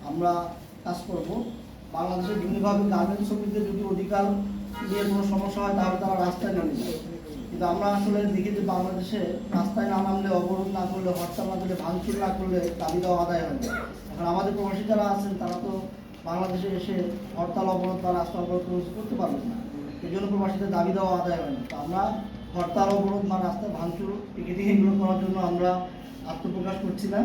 আমরা কাজ করব। বাংলাদেশের বিভিন্নভাবে গার্মেন্টস শ্রমিকদের যদি অধিকার নিয়ে কোনো সমস্যা হয় তাহলে তারা রাস্তায় নেমে যায়, কিন্তু আমরা আসলে দেখি যে বাংলাদেশে রাস্তায় না নামলে, অবরোধ না করলে, হরতাল না করলে, ভাঙচুর না করলে দাবি দেওয়া আদায় হয় না। এখন আমাদের প্রবাসী যারা আছেন তারা তো বাংলাদেশে এসে হরতাল অবরোধ বা রাস্তা অবরোধ করতে পারবেন না, এই জন্য প্রবাসীদের দাবি দেওয়া আদায় হয় না। তো আমরা হরতাল অবরোধ বা রাস্তায় ভাঙচুর পিকেটিং এগুলো করার জন্য আমরা আত্মপ্রকাশ করছি না।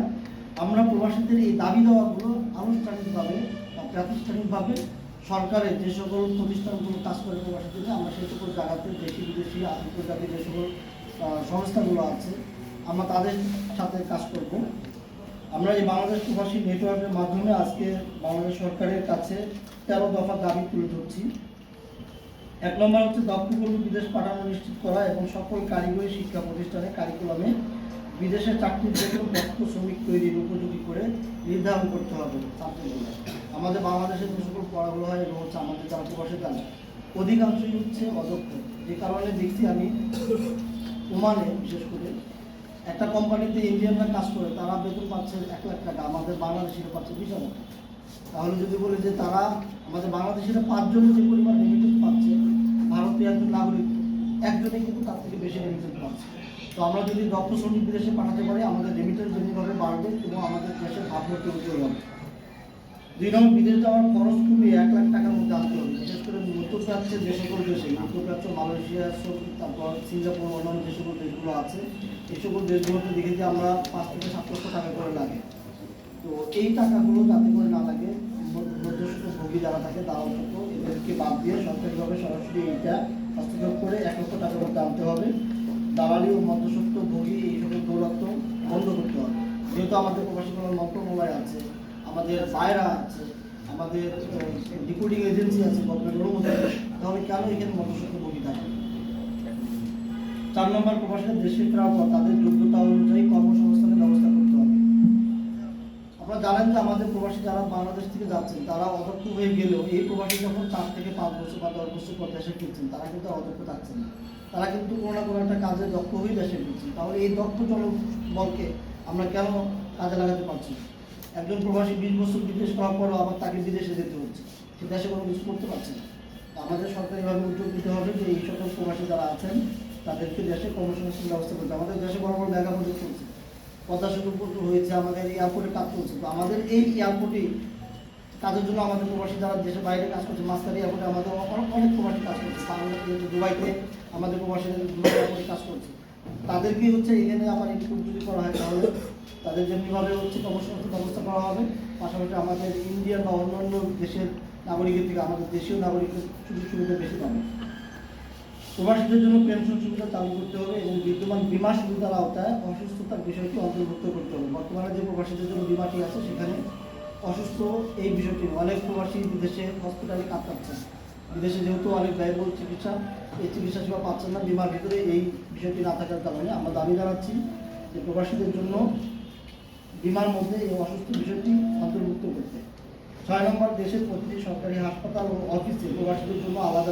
আমরা প্রবাসীদের এই দাবি দেওয়াগুলো আনুষ্ঠানিকভাবে বা প্রাতিষ্ঠানিকভাবে সরকারের যে সকল প্রতিষ্ঠানগুলো কাজ করে প্রবাসীদের, আমরা সেই সকল জায়গাতে দেশি বিদেশি আন্তর্জাতিক যে সকল সংস্থাগুলো আছে আমরা তাদের সাথে কাজ করব। আমরা এই বাংলাদেশ প্রবাসী নেটওয়ার্কের মাধ্যমে আজকে বাংলাদেশ সরকারের কাছে 13 দফা দাবি তুলে ধরছি। 1 নম্বর হচ্ছে দক্ষ কর্মী বিদেশ পাঠানো নিশ্চিত করা এবং সকল কারিগরি শিক্ষা প্রতিষ্ঠানে কারিকুলামে বিদেশে চাকরির জন্য দক্ষ শ্রমিক তৈরির উপযোগী করে নির্ধারণ করতে হবে ছাত্রগুলো। আমাদের বাংলাদেশের যে সকল পড়াগুলো হয় এবং হচ্ছে আমাদের যারা প্রবাসী তারা অধিকাংশই হচ্ছে অদক্ষ, যে কারণে দেখছি আমি ওমানে বিশেষ করে একটা কোম্পানিতে ইন্ডিয়ানরা কাজ করে, তারা বেতন পাচ্ছে 1 লাখ টাকা, আমাদের বাংলাদেশিরা পাচ্ছে 20,000 টাকা। তাহলে যদি বলি যে তারা আমাদের বাংলাদেশিরা 5 জনের যে পরিমাণ রেমিটেন্স পাচ্ছে, ভারতীয় একজন নাগরিক একজনেই কিন্তু তার থেকে বেশি রেমিটেন্স পাচ্ছে। তো আমরা যদি দক্ষ শ্রমিক বিদেশে পাঠাতে পারি, আমাদের রেমিটেন্স যেমনিভাবে বাড়বে এবং আমাদের দেশের ভাবমূর্তি উজ্জ্বল হবে। 2 নম্বর, বিদেশ যাওয়ার খরচ কমিয়ে 1 লাখ টাকার মধ্যে আনতে হবে। বিশেষ করে মধ্যপ্রাচ্যের যে সকল দেশে, মধ্যপ্রাচ্য, মালয়েশিয়া, তারপর সিঙ্গাপুর, অন্যান্য যে সকল দেশগুলো আছে, এই সকল দেশগুলোতে দেখি যে আমরা 5 থেকে 7 লক্ষ টাকা করে লাগে। তো এই টাকাগুলো যাতে করে না লাগে, মধ্যস্থ ভোগী যারা থাকে তারা অন্তত এদেরকে বাদ দিয়ে সরকারিভাবে সরাসরি এইটা হস্তক্ষেপ করে 1 লক্ষ টাকার মধ্যে আনতে হবে। দালালি ও মধ্যস্থ ভোগী এই সকল দৌরাত্ম বন্ধ করতে হবে। যেহেতু আমাদের প্রবাসী কল্যাণ মন্ত্রণালয় আছে, আমাদের বাইরা আছে, আমাদের ডিপুটিং এজেন্সি আছে গভর্নমেন্টের অনুমোদন, তাহলে কেন এখানে মধ্যস্থ ভোগী থাকে? 4 নম্বর, প্রবাসীরা দেশে ফেরার পর তাদের যোগ্যতা অনুযায়ী কর্মসংস্থানের ব্যবস্থা করতে হবে। আপনারা জানেন যে আমাদের প্রবাসী যারা বাংলাদেশ থেকে যাচ্ছেন তারা অদক্ষ হয়ে গেলেও এই প্রবাসী যখন 4 থেকে 5 বছর বা 10 বছর পর দেশে ফিরছেন, তারা কিন্তু অদক্ষ থাকছেন না, তারা কিন্তু কোনো না কোনো একটা কাজে দক্ষ হয়ে দেশে ফিরছেন। তাহলে এই দক্ষ জনবলকে আমরা কেন কাজে লাগাতে পারছি? একজন প্রবাসী 20 বছর বিদেশ করার পরও আবার তাকে বিদেশে যেতে হচ্ছে, সে দেশে কোনো কিছু করতে পারছে না। আমাদের সরকারিভাবে উদ্যোগ দিতে হবে যে এই সকল প্রবাসী যারা আছেন তাদেরকে দেশে কর্মসংস্থান ব্যবস্থা করতে। আমাদের দেশে বড় বড় মেগা প্রজেক্ট চলছে, পদ্মা সেতু হয়েছে, আমাদের এয়ারপোর্টে কাজ চলছে। তো আমাদের এই এয়ারপোর্টে কাজের জন্য আমাদের প্রবাসী যারা দেশের বাইরে কাজ করছে, মাস্টার এয়ারপোর্টে আমাদের অনেক প্রবাসী কাজ করছে, দুবাইতে আমাদের প্রবাসীরা দুবাই এয়ারপোর্টে কাজ করছে। তাদেরকেই হচ্ছে এখানে আবার ইনপুট যদি করা হয় তাহলে তাদের যেমনিভাবে হচ্ছে কর্মসংস্থান ব্যবস্থা করা হবে, পাশাপাশি আমাদের ইন্ডিয়ান বা অন্যান্য দেশের নাগরিকের থেকে আমাদের দেশীয় নাগরিকের সুযোগ সুবিধা বেশি পাবে। প্রবাসীদের জন্য পেনশন সুবিধা চালু করতে হবে এবং বিদ্যমান বীমা সুবিধার আওতায় অসুস্থতার বিষয়টি অন্তর্ভুক্ত করতে হবে। বর্তমানে যে প্রবাসীদের জন্য বীমাটি আছে সেখানে অসুস্থ এই বিষয়টি, অনেক প্রবাসী বিদেশে হসপিটালে কাটাচ্ছেন, বিদেশে যেহেতু অনেক ব্যয়বহুল চিকিৎসা, এই চিকিৎসা সেবা পাচ্ছেন না, বীমার ভিতরে এই বিষয়টি না থাকার কারণে আমরা দাবি জানাচ্ছি যে প্রবাসীদের জন্য বীমার মধ্যে এই অসুস্থ বিষয়টি অন্তর্ভুক্ত করতে। 6 নম্বর, দেশের প্রতিটি সরকারি হাসপাতাল ও অফিসে প্রবাসীদের জন্য আলাদা